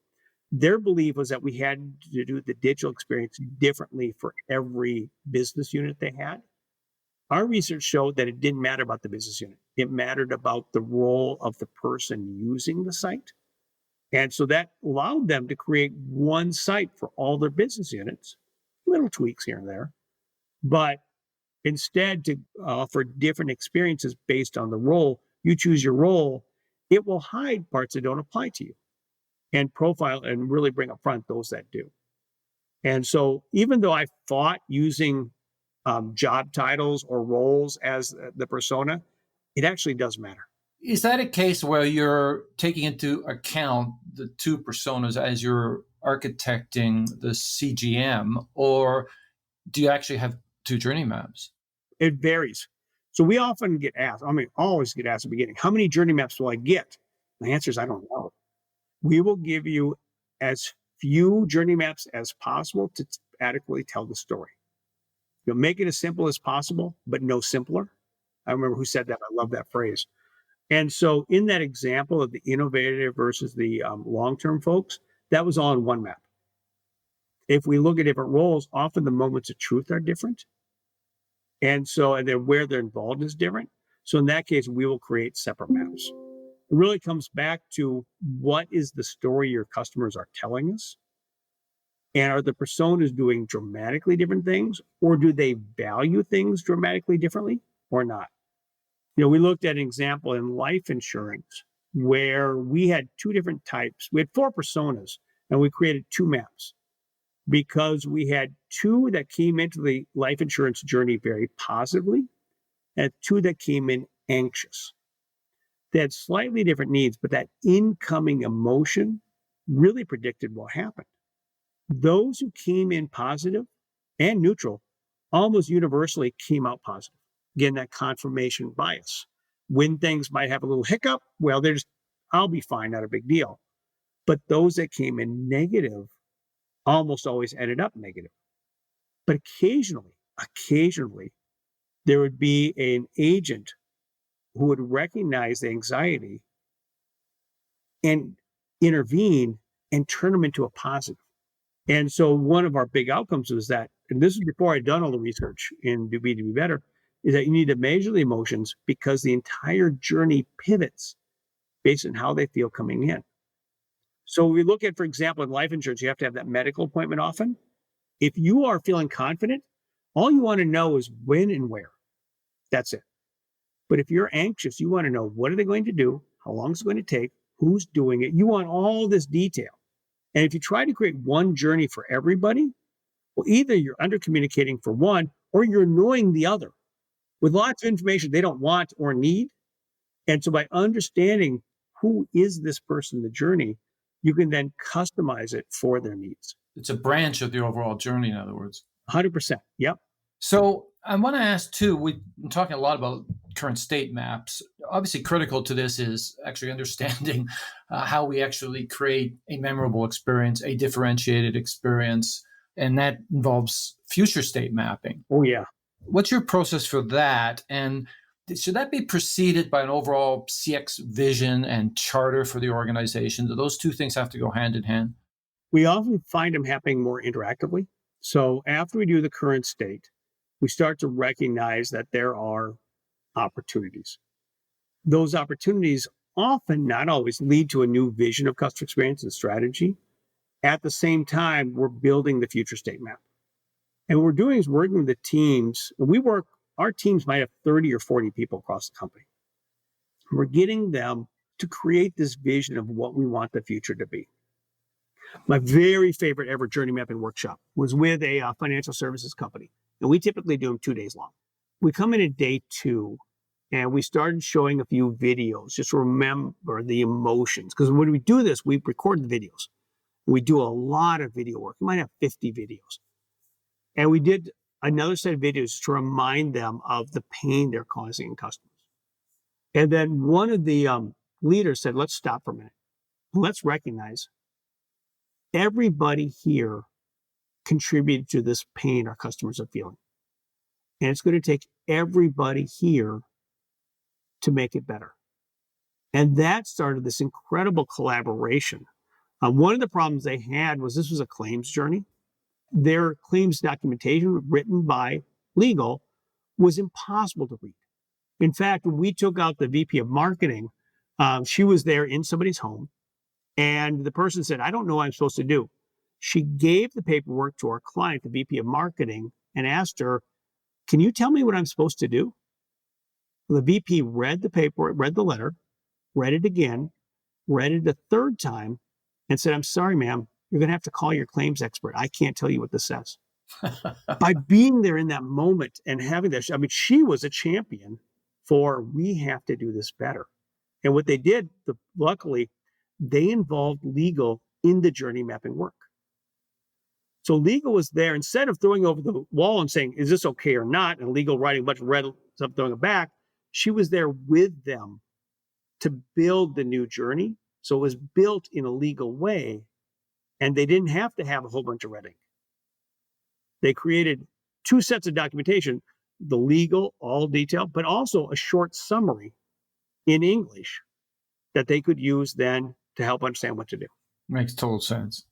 Their belief was that we had to do the digital experience differently for every business unit they had. Our research showed that it didn't matter about the business unit. It mattered about the role of the person using the site. And so that allowed them to create one site for all their business units, little tweaks here and there, but instead to offer different experiences based on the role. You choose your role, it will hide parts that don't apply to you and profile and really bring up front those that do. And so even though I fought using job titles or roles as the persona, it actually does matter. Is that a case where you're taking into account the 2 personas as you're architecting the CGM, or do you actually have 2 journey maps? It varies. So we often get asked, always get asked at the beginning, how many journey maps will I get? The answer is, I don't know. We will give you as few journey maps as possible to adequately tell the story. You'll make it as simple as possible, but no simpler. I remember who said that. I love that phrase. And so in that example of the innovative versus the long-term folks, that was all in one map. If we look at different roles, often the moments of truth are different. And then where they're involved is different. So in that case, we will create separate maps. It really comes back to what is the story your customers are telling us? And are the personas doing dramatically different things, or do they value things dramatically differently or not? We looked at an example in life insurance where we had two different types. We had four personas, and we created two maps because we had two that came into the life insurance journey very positively and two that came in anxious. They had slightly different needs, but that incoming emotion really predicted what happened. Those who came in positive and neutral almost universally came out positive. Again, that confirmation bias. When things might have a little hiccup, well, I'll be fine, not a big deal. But those that came in negative almost always ended up negative. But occasionally, there would be an agent who would recognize the anxiety and intervene and turn them into a positive. And so one of our big outcomes was that, and this is before I'd done all the research in B2B Better, is that you need to measure the emotions because the entire journey pivots based on how they feel coming in. So we look at, for example, in life insurance, you have to have that medical appointment often. If you are feeling confident, all you want to know is when and where. That's it. But if you're anxious, you want to know what are they going to do, how long is it going to take, who's doing it. You want all this detail. And if you try to create one journey for everybody, well, either you're under communicating for one or you're annoying the other with lots of information they don't want or need. And so by understanding who is this person in the journey, you can then customize it for their needs. It's a branch of the overall journey, in other words. 100%. Yep. So I want to ask too, we've been talking a lot about current state maps. Obviously critical to this is actually understanding how we actually create a memorable experience, a differentiated experience, and that involves future state mapping. Oh, yeah. What's your process for that? And should that be preceded by an overall CX vision and charter for the organization? Do those two things have to go hand in hand? We often find them happening more interactively. So after we do the current state, we start to recognize that there are opportunities. Those opportunities often, not always, lead to a new vision of customer experience and strategy. At the same time, we're building the future state map. And what we're doing is working with the teams. Our teams might have 30 or 40 people across the company. We're getting them to create this vision of what we want the future to be. My very favorite ever journey mapping workshop was with a financial services company. And we typically do them 2 days long. We come in at day 2 and we started showing a few videos, just to remember the emotions. Because when we do this, we record the videos. We do a lot of video work. We might have 50 videos. And we did another set of videos to remind them of the pain they're causing in customers. And then one of the leaders said, let's stop for a minute. Let's recognize everybody here contributed to this pain our customers are feeling. And it's going to take everybody here to make it better. And that started this incredible collaboration. One of the problems they had was this was a claims journey. Their claims documentation written by legal was impossible to read. In fact, when we took out the VP of marketing, she was there in somebody's home. And the person said, I don't know what I'm supposed to do. She gave the paperwork to our client, the VP of marketing, and asked her, can you tell me what I'm supposed to do? Well, the VP read the paperwork, read the letter, read it again, read it a third time, and said, I'm sorry, ma'am, you're going to have to call your claims expert. I can't tell you what this says. By being there in that moment and having that, she was a champion for we have to do this better. And what they did, luckily, they involved legal in the journey mapping work. So legal was there instead of throwing over the wall and saying, is this okay or not? And legal writing a bunch of red stuff, throwing it back. She was there with them to build the new journey. So it was built in a legal way. And they didn't have to have a whole bunch of red ink. They created 2 sets of documentation. the legal, all detailed, but also a short summary in English that they could use then to help understand what to do. Makes total sense.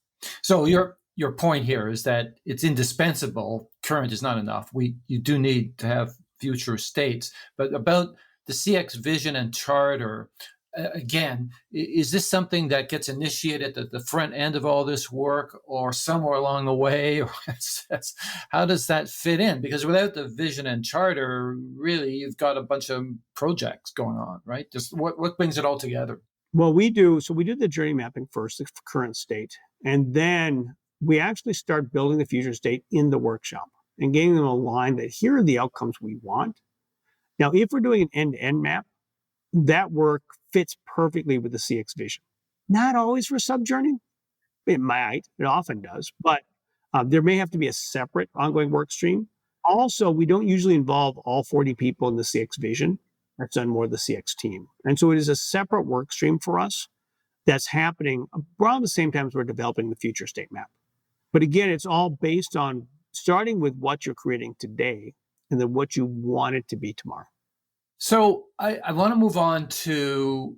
So your point here is that it's indispensable. Current is not enough. You do need to have future states. But about the CX vision and charter, again, is this something that gets initiated at the front end of all this work, or somewhere along the way? Or how does that fit in? Because without the vision and charter, really, you've got a bunch of projects going on, right? Just what brings it all together? Well, we do the journey mapping first, the current state, and then we actually start building the future state in the workshop and getting them aligned that here are the outcomes we want. Now, if we're doing an end-to-end map, that work fits perfectly with the CX vision. Not always for sub-journey. It often does, but there may have to be a separate ongoing work stream. Also, we don't usually involve all 40 people in the CX vision. That's done more the CX team. And so it is a separate work stream for us that's happening around the same time as we're developing the future state map. But again, it's all based on starting with what you're creating today and then what you want it to be tomorrow. So I want to move on to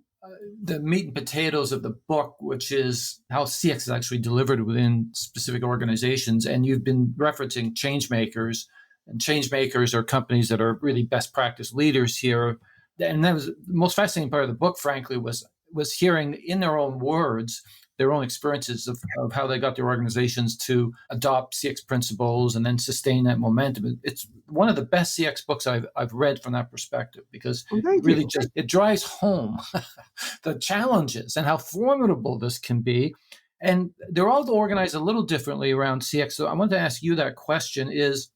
the meat and potatoes of the book, which is how CX is actually delivered within specific organizations. And you've been referencing change makers, and change makers are companies that are really best practice leaders here. And that was the most fascinating part of the book, frankly, was hearing in their own words their own experiences of how they got their organizations to adopt CX principles and then sustain that momentum. It's one of the best CX books I've read from that perspective, because it drives home the challenges and how formidable this can be. And they're all organized a little differently around CX. So I want to ask you that question: is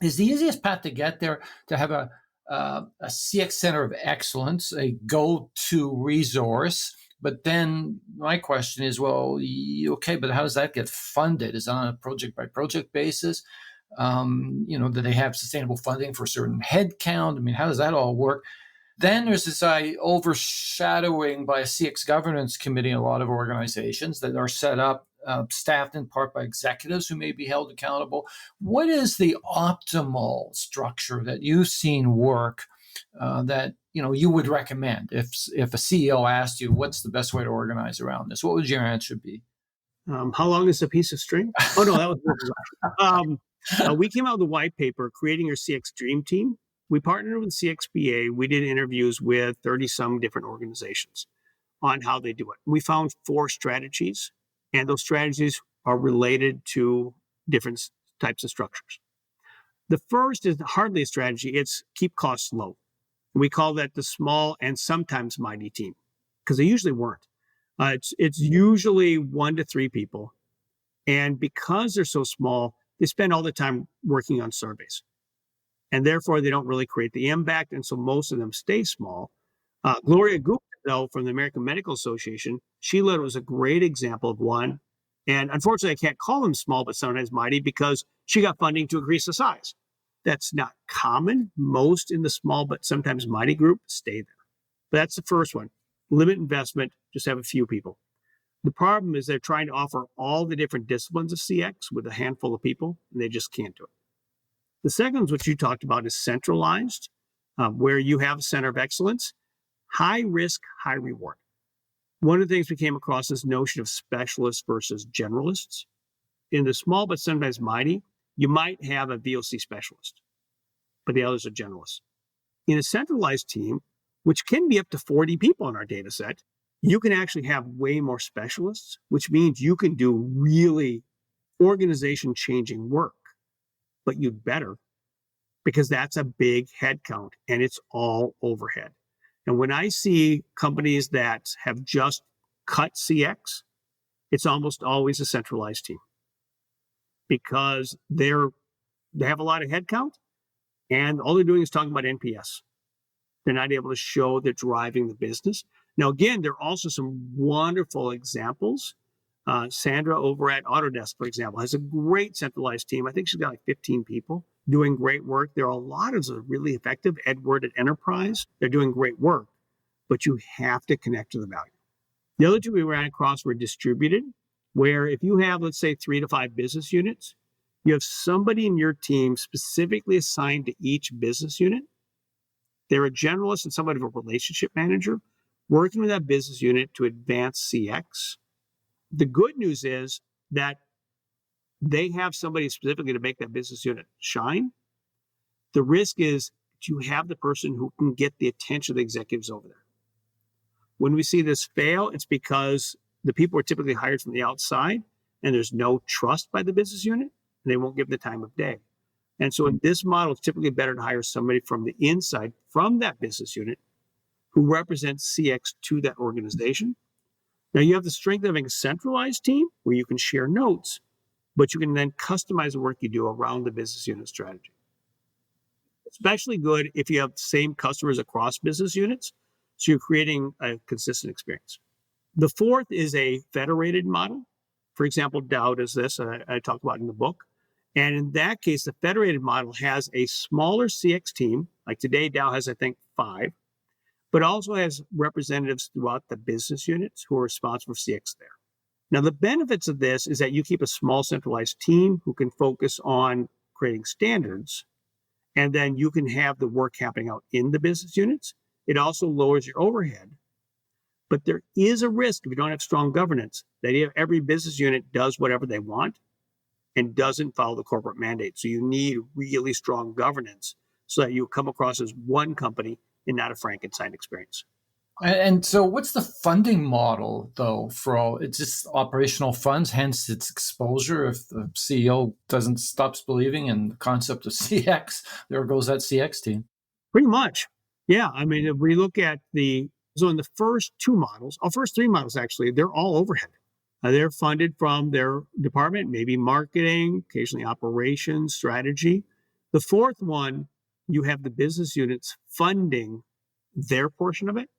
the easiest path to get there to have a CX center of excellence, a go-to resource? But then my question is, well, okay, but how does that get funded? Is it on a project-by-project basis? Do they have sustainable funding for a certain headcount? I mean, how does that all work? Then there's this overshadowing by a CX governance committee in a lot of organizations that are set up, staffed in part by executives who may be held accountable. What is the optimal structure that you've seen work that you would recommend if a CEO asked you what's the best way to organize around this? What would your answer be? How long is a piece of string? Oh no, that was we came out with a white paper, Creating Your CX Dream Team. We partnered with CXPA. We did interviews with 30 some different organizations on how they do it. We found 4 strategies, and those strategies are related to different types of structures. The first is hardly a strategy. It's keep costs low. We call that the small and sometimes mighty team, because they usually weren't. It's usually 1 to 3 people. And because they're so small, they spend all the time working on surveys. And therefore, they don't really create the impact. And so most of them stay small. Gloria Gupta, though, from the American Medical Association, Sheila was a great example of one. And unfortunately, I can't call them small, but sometimes mighty, because she got funding to increase the size. That's not common. Most in the small but sometimes mighty group stay there. But that's the first one. Limit investment, just have a few people. The problem is they're trying to offer all the different disciplines of CX with a handful of people, and they just can't do it. The second, which you talked about, is centralized, where you have a center of excellence, high risk, high reward. One of the things we came across is notion of specialists versus generalists. In the small but sometimes mighty, you might have a VOC specialist, but the others are generalists. In a centralized team, which can be up to 40 people in our data set, you can actually have way more specialists, which means you can do really organization-changing work, but you'd better, because that's a big head count and it's all overhead. And when I see companies that have just cut CX, it's almost always a centralized team, because they have a lot of headcount and all they're doing is talking about NPS. They're not able to show they're driving the business. Now, again, there are also some wonderful examples. Sandra over at Autodesk, for example, has a great centralized team. I think she's got like 15 people doing great work. There are a lot of really effective. Edward at Enterprise, they're doing great work, but you have to connect to the value. The other 2 we ran across were distributed, where if you have, let's say, 3 to 5 business units, You have somebody in your team specifically assigned to each business unit. They're a generalist and somewhat of a relationship manager working with that business unit to advance CX. The good news is that they have somebody specifically to make that business unit shine. The risk is that you have the person who can get the attention of the executives over there. When we see this fail, it's because the people are typically hired from the outside and there's no trust by the business unit and they won't give the time of day. And so in this model, it's typically better to hire somebody from the inside, from that business unit, who represents CX to that organization. Now you have the strength of having a centralized team where you can share notes, but you can then customize the work you do around the business unit strategy. Especially good if you have the same customers across business units, so you're creating a consistent experience. The fourth is a federated model. For example, Dow does this, I talked about in the book. And in that case, the federated model has a smaller CX team. Like today, Dow has, I think, 5, but also has representatives throughout the business units who are responsible for CX there. Now, the benefits of this is that you keep a small centralized team who can focus on creating standards, and then you can have the work happening out in the business units. It also lowers your overhead. But there is a risk if you don't have strong governance that every business unit does whatever they want and doesn't follow the corporate mandate. So you need really strong governance so that you come across as one company and not a Frankenstein experience. And so what's the funding model, though, for all? It's just operational funds, hence its exposure. If the CEO stops believing in the concept of CX, there goes that CX team. Pretty much. Yeah. I mean, if we look at so in the first 2 models, first 3 models, actually, they're all overhead. They're funded from their department, maybe marketing, occasionally operations, strategy. The fourth one, you have the business units funding their portion of it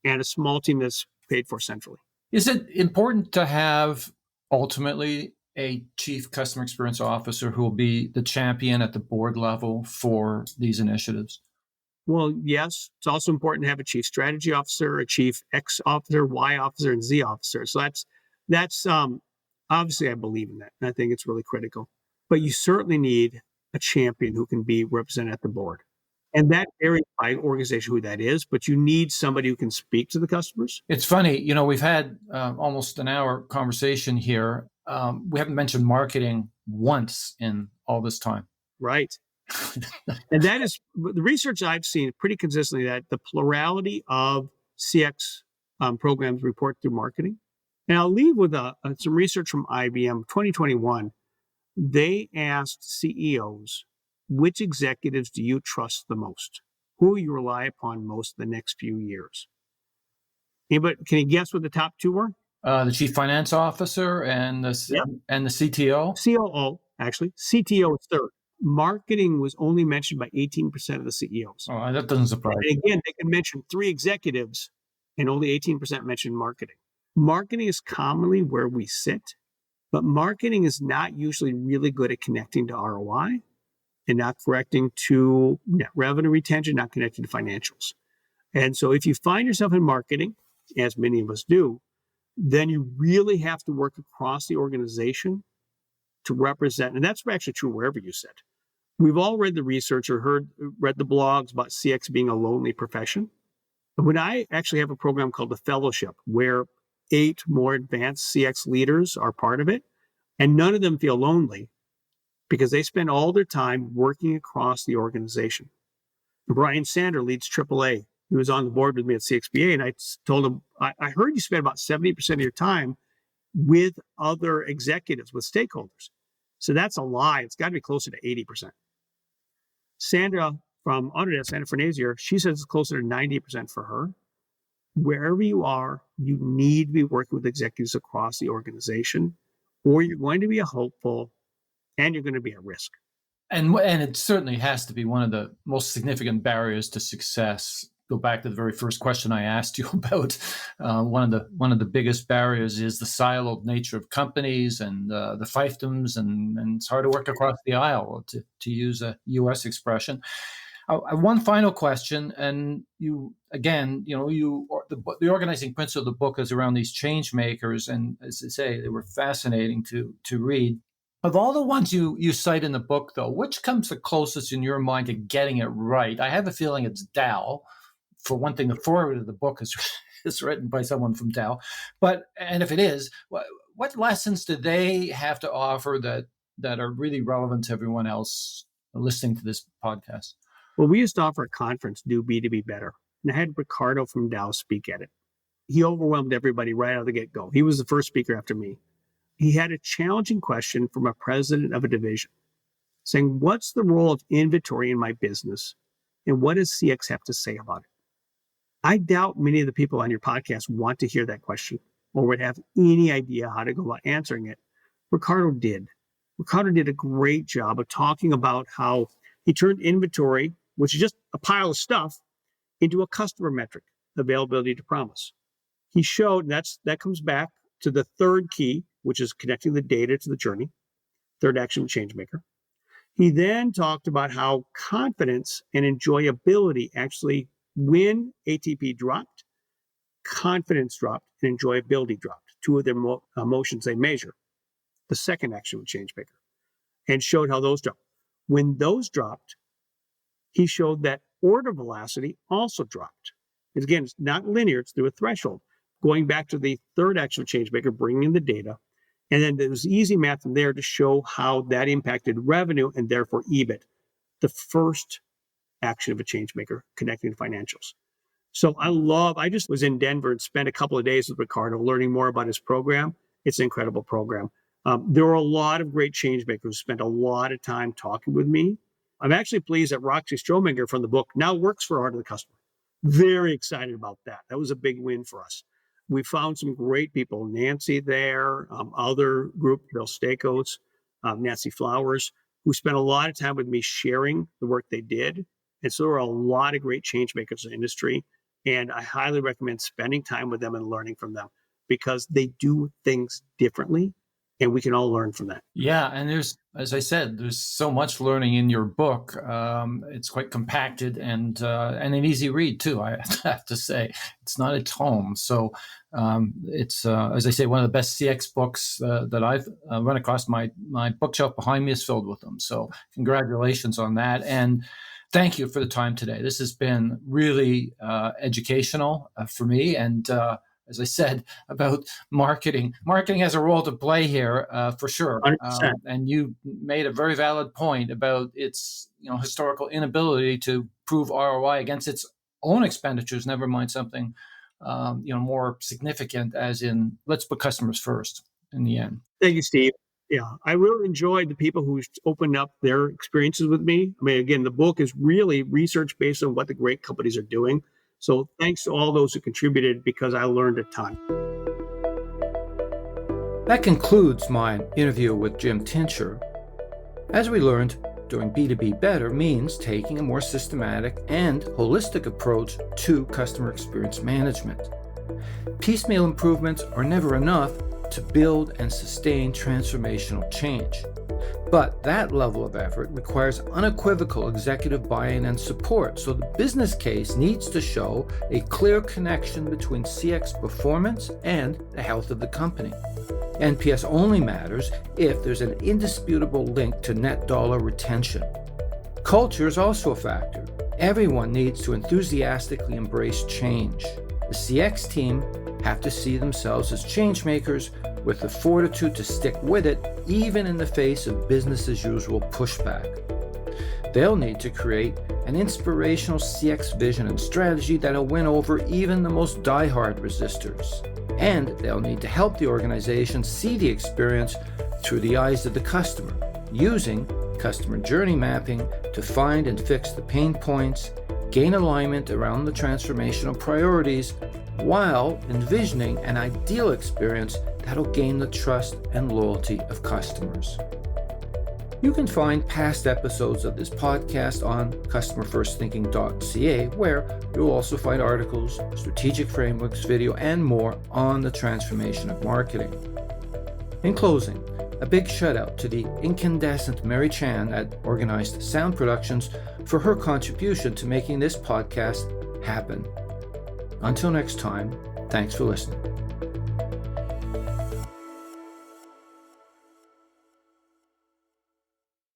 and a small team that's paid for centrally. Is it important to have ultimately a chief customer experience officer who will be the champion at the board level for these initiatives? Well, yes, it's also important to have a chief strategy officer, a chief X officer, Y officer, and Z officer. So that's obviously I believe in that, and I think it's really critical. But you certainly need a champion who can be represented at the board, and that varies by organization who that is. But you need somebody who can speak to the customers. It's funny, we've had almost an hour conversation here. We haven't mentioned marketing once in all this time. Right. And that is the research I've seen pretty consistently that the plurality of CX programs report through marketing. And I'll leave with some research from IBM 2021. They asked CEOs, which executives do you trust the most? Who you rely upon most the next few years? Anybody, can you guess what the top 2 were? The chief finance officer and the CTO? COO, actually. CTO is third. Marketing was only mentioned by 18% of the CEOs. Oh, that doesn't surprise me. And again, they can mention 3 executives and only 18% mention marketing. Marketing is commonly where we sit, but marketing is not usually really good at connecting to ROI and not connecting to net revenue retention, not connecting to financials. And so if you find yourself in marketing, as many of us do, then you really have to work across the organization to represent, and that's actually true wherever you sit. We've all read the research or read the blogs about CX being a lonely profession. But when I actually have a program called the Fellowship, where 8 more advanced CX leaders are part of it, and none of them feel lonely because they spend all their time working across the organization. Brian Sander leads AAA. He was on the board with me at CXBA, and I told him, I heard you spend about 70% of your time with other executives, with stakeholders. So that's a lie. It's got to be closer to 80%. Sandra from Autodesk, Sandra Fornazier, she says it's closer to 90% for her. Wherever you are, you need to be working with executives across the organization, or you're going to be a hopeful and you're going to be at risk. And it certainly has to be one of the most significant barriers to success. Go back to the very first question I asked you about. One of the biggest barriers is the siloed nature of companies and the fiefdoms, and it's hard to work across the aisle, to use a U.S. expression. One final question, and the organizing principle of the book is around these change makers, and as I say, they were fascinating to read. Of all the ones you cite in the book, though, which comes the closest in your mind to getting it right? I have a feeling it's Dow. For one thing, the foreword of the book is is written by someone from Dow. And if it is, what lessons do they have to offer that are really relevant to everyone else listening to this podcast? Well, we used to offer a conference, Do B2B Better, and I had Ricardo from Dow speak at it. He overwhelmed everybody right out of the get-go. He was the first speaker after me. He had a challenging question from a president of a division saying, what's the role of inventory in my business? And what does CX have to say about it? I doubt many of the people on your podcast want to hear that question or would have any idea how to go about answering it. Ricardo did. Ricardo did a great job of talking about how he turned inventory, which is just a pile of stuff, into a customer metric, availability to promise. He showed, and that comes back to the third key, which is connecting the data to the journey, third action change maker. He then talked about how confidence and enjoyability actually, when ATP dropped, confidence dropped and enjoyability dropped, two of their emotions they measure, the second action change maker, and showed how those dropped. When those dropped, he showed that order velocity also dropped. And again, it's not linear, it's through a threshold. Going back to the third action change maker, bringing in the data, and then there was easy math from there to show how that impacted revenue and therefore EBIT, the first action of a change maker connecting to financials. So I just was in Denver and spent a couple of days with Ricardo learning more about his program. It's an incredible program. There were a lot of great change makers who spent a lot of time talking with me. I'm actually pleased that Roxy Strominger from the book now works for Art of the Customer. Very excited about that. That was a big win for us. We found some great people, Nancy there, other group, Bill Stakos, Nancy Flowers, who spent a lot of time with me sharing the work they did. And so there are a lot of great change makers in the industry. And I highly recommend spending time with them and learning from them because they do things differently. And we can all learn from that. Yeah, and as I said, there's so much learning in your book. It's quite compacted and an easy read too. I have to say, it's not a tome, so it's as I say, one of the best CX books that I've run across. My bookshelf behind me is filled with them. So congratulations on that, and thank you for the time today. This has been really educational for me, and as I said about marketing has a role to play here for sure. And you made a very valid point about its historical inability to prove ROI against its own expenditures, never mind something more significant, as in let's put customers first in the end. Thank you, Steve. Yeah, I really enjoyed the people who opened up their experiences with me. I mean, again, the book is really research based on what the great companies are doing. So thanks to all those who contributed because I learned a ton. That concludes my interview with Jim Tincher. As we learned, doing B2B better means taking a more systematic and holistic approach to customer experience management. Piecemeal improvements are never enough to build and sustain transformational change. But that level of effort requires unequivocal executive buy-in and support, so the business case needs to show a clear connection between CX performance and the health of the company. NPS only matters if there's an indisputable link to net dollar retention. Culture is also a factor. Everyone needs to enthusiastically embrace change. The CX team have to see themselves as change makers with the fortitude to stick with it, even in the face of business as usual pushback. They'll need to create an inspirational CX vision and strategy that'll win over even the most diehard resistors. And they'll need to help the organization see the experience through the eyes of the customer, using customer journey mapping to find and fix the pain points, gain alignment around the transformational priorities, while envisioning an ideal experience that'll gain the trust and loyalty of customers. You can find past episodes of this podcast on customerfirstthinking.ca, where you'll also find articles, strategic frameworks, video, and more on the transformation of marketing. In closing, a big shout out to the incandescent Mary Chan at Organized Sound Productions for her contribution to making this podcast happen. Until next time, thanks for listening.